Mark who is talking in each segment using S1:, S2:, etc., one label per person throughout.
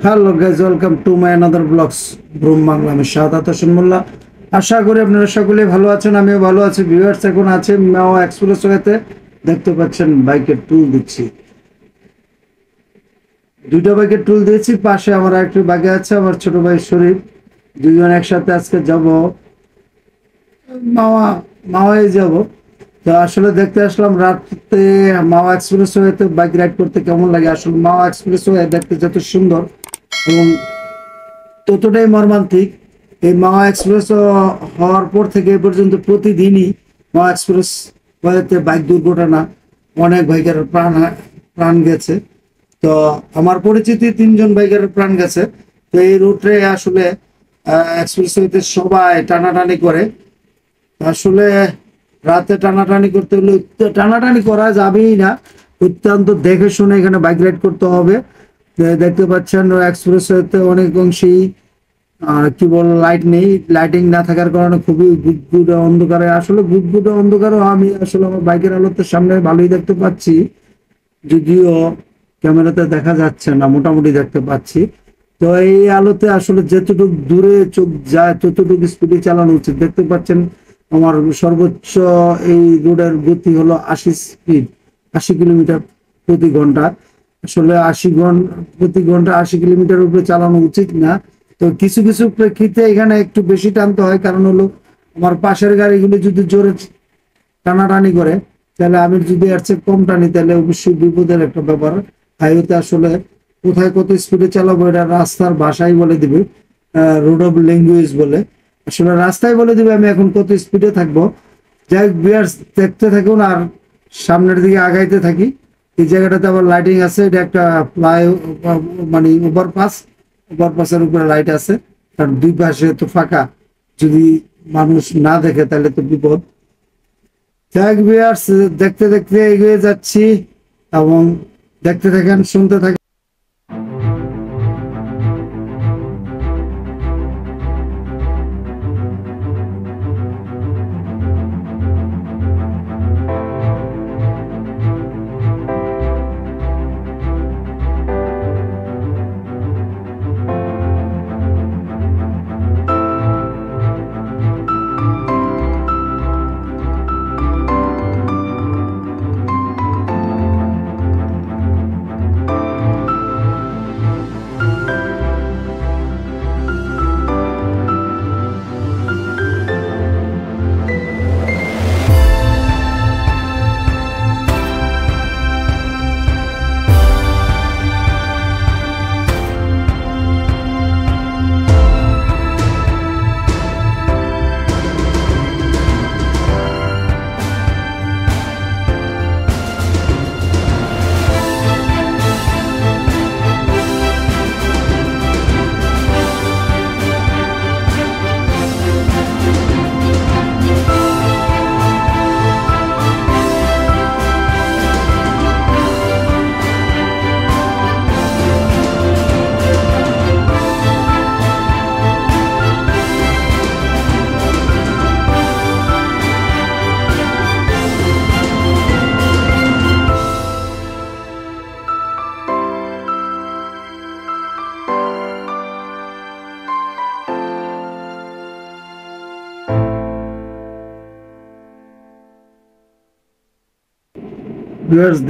S1: Hello guys, welcome to my another blogs ব্রুম বাংলা। আমি শাহাদাত হোসেন মোল্লা। আশা করি আপনারা সকলে ভালো আছেন, আমিও ভালো আছি। ভিউয়ার্স, এখন আছে মাওয়া এক্সপ্রেসওয়েতে। দেখতে পাচ্ছেন বাইকের টুল দিচ্ছি, দুইটা বাইকের টুল দিয়েছি। পাশে আমার একটি বাইকে আছে আমার ছোট ভাই শরীফ। দুজন একসাথে আজকে যাব মাওয়ায় যাব। তো আসলে দেখতে আসলাম রাতে মাওয়া এক্সপ্রেসওয়েতে বাইক রাইড করতে কেমন লাগে। আসলে মাওয়া এক্সপ্রেসওয়ে দেখতে যত সুন্দর এবং ততটাই মর্মান্তিক। এই মাওয়া এক্সপ্রেস হওয়ার পর থেকে এ পর্যন্ত প্রতিদিনই মাওয়া এক্সপ্রেস ওয়েতে বাইক দুর্ঘটনা, অনেক বাইকের প্রাণ গেছে। তো আমার পরিচিতি 3জন বাইকের প্রাণ গেছে। তো এই রুটে আসলে এক্সপ্রেস ওয়েতে সবাই টানাটানি করে। আসলে রাতে টানাটানি করতে হলে টানাটানি করা যাবেই না, অত্যন্ত দেখে শুনে এখানে বাইক রাইড করতে হবে। দেখতে পাচ্ছেন এক্সপ্রেসওয়েতে অনেক অংশেই কি বল লাইট নেই, লাইটিং না থাকার কারণে খুবই গুদগুদে অন্ধকারে। আসলে গুদগুদে অন্ধকারও আমি আসলে আমার বাইকের আলোতে সামনে ভালোই দেখতে পাচ্ছি, যদিও ক্যামেরাতে দেখা যাচ্ছে না, মোটামুটি দেখতে পাচ্ছি। তো এই আলোতে আসলে যেতটুকু দূরে চোখ যায় ততটুকু স্পিডে চালানো উচিত। দেখতে পাচ্ছেন আমার সর্বোচ্চ এই রোডের গতি হলো 80 কিলোমিটার প্রতি ঘন্টা। আসলে 80 কিলোমিটার উপরে চালানো উচিত না। তো কিছু কিছু প্রেক্ষিতে এখানে একটু বেশি টানতে হয়, কারণ হলো আমার পাশের গাড়িগুলো যদি জোরে টানাটানি করে, তাহলে আমি যদি এর চেয়ে কম টানি তাহলে অবশ্যই বিপদের একটা ব্যাপার। হাইওয়েতে আসলে কোথায় কত স্পিডে চালাবো এটা রাস্তার ভাষাই বলে দিবে, রোড অফ ল্যাঙ্গুয়েজ বলে। আসলে রাস্তায় বলে দিবে আমি এখন কত স্পিডে থাকবো। যাই বিয়ার্স, দেখতে থাকুন আর সামনের দিকে আগাইতে থাকি। এই জায়গাটাতে আবার লাইটিং আছে, এটা একটা মানে ওভারপাসের উপরে লাইট আছে, কারণ দুই পাশে তো ফাঁকা, যদি মানুষ না দেখে তাহলে তো বিপদ। যাই বিয়ার্স, দেখতে দেখতে এগিয়ে যাচ্ছি এবং দেখতে থাকেন, শুনতে থাকেন।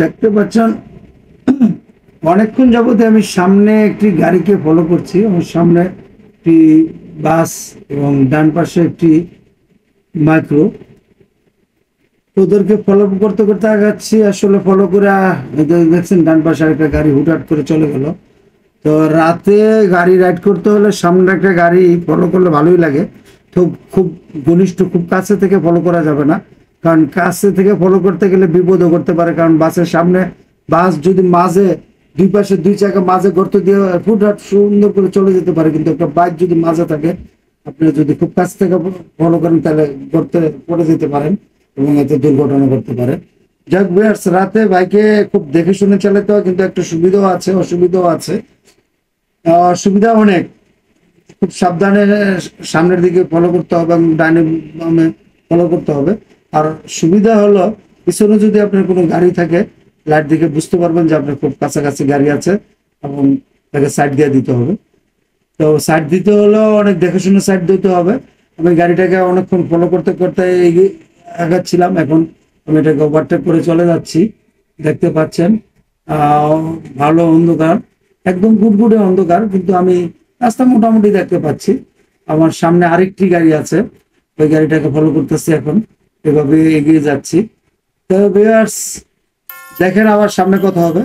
S1: দেখতে পাচ্ছেন অনেকক্ষণ যাবতে আমি সামনে একটি গাড়িকে ফলো করছি। আমার সামনে একটি বাস এবং ডান পাশে একটি মাইক্রো। ওদেরকে ফলো করতে করতে আগাচ্ছি। আসলে ফলো করে দেখছেন ডান পাশে একটা গাড়ি হুটহাট করে চলে গেল। তো রাতে গাড়ি রাইড করতে হলে সামনে একটা গাড়ি ফলো করলে ভালোই লাগে। তো খুব ঘনিষ্ঠ, খুব কাছে থেকে ফলো করা যাবে না, কারণ কাছে থেকে ফলো করতে গেলে বিপদও করতে পারে। কারণ বাসের সামনে বাস যদি মাঝে দুই পাশে দুই চাকা মাঝে গর্ত দিয়ে ফুটহাট সুন্দর করে চলে যেতে পারে, কিন্তু একটা বাইক যদি মাঝে থাকে, আপনি যদি খুব কাছ থেকে ফলো করেন তাহলে গর্তে পড়ে যেতে পারেন এবং এতে দুর্ঘটনা করতে পারে। যাক ভিউয়ার্স, রাতে বাইকে খুব দেখে শুনে চালাতে হয়, কিন্তু একটা সুবিধাও আছে অসুবিধাও আছে। সুবিধা অনেক, খুব সাবধানে সামনের দিকে ফলো করতে হবে এবং ডাইনে বামে ফলো করতে হবে। আর সুবিধা হলো পিছনে যদি আপনার কোনো গাড়ি থাকে, লাইট দিকে বুঝতে পারবেন যে আপনার খুব কাছাকাছি গাড়ি আছে এবং তাকে সাইড দিয়ে দিতে হবে। তো সাইড দিতে হলেও অনেক দেখে শুনে সাইড দিতে হবে। আমি গাড়িটাকে অনেকক্ষণ ফলো করতে করতে এগিয়ে আগাচ্ছিলাম, এখন আমি এটাকে ওভারটেক করে চলে যাচ্ছি। দেখতে পাচ্ছেন ভালো অন্ধকার, একদম গুড়গুড়ে অন্ধকার, কিন্তু আমি রাস্তা মোটামুটি দেখতে পাচ্ছি। আমার সামনে আরেকটি গাড়ি আছে, ওই গাড়িটাকে ফলো করতেছি, এখন এভাবে এগিয়ে যাচ্ছি। তো ভিউয়ার্স দেখেন আবার সামনে কথা হবে।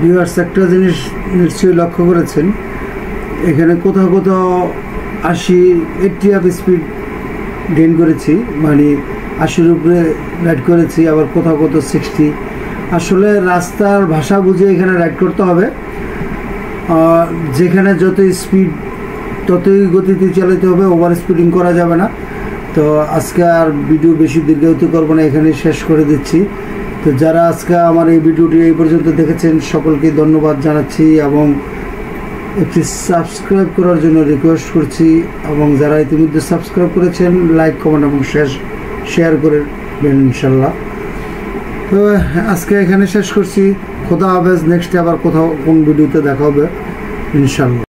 S1: ভিউয়ার্স একটা জিনিস নিশ্চয়ই লক্ষ্য করেছেন, এখানে কোথাও কোথাও 80 আপ স্পিড গেইন করেছি, মানে 80-র উপরে রাইড করেছি, আবার কোথাও কোথাও 60। আসলে রাস্তার ভাষা বুঝে এখানে রাইড করতে হবে। যেখানে যত স্পিড ততই গতিতে চালাতে হবে, ওভার স্পিডিং করা যাবে না। তো আজকে আর ভিডিও বেশি দীর্ঘায়িত করবো না, এখানে শেষ করে দিচ্ছি। তো যারা আজকে আমার এই ভিডিওটি এই পর্যন্ত দেখেছেন সকলকে ধন্যবাদ জানাচ্ছি, এবং একটি সাবস্ক্রাইব করার জন্য রিকোয়েস্ট করছি, এবং যারা ইতিমধ্যে সাবস্ক্রাইব করেছেন লাইক কমেন্ট এবং শেয়ার করবেন ইনশাল্লাহ। তো আজকে এখানে শেষ করছি, খোদা হাফেজ। নেক্সটে আবার কোথাও কোন ভিডিওতে দেখা হবে ইনশাল্লাহ।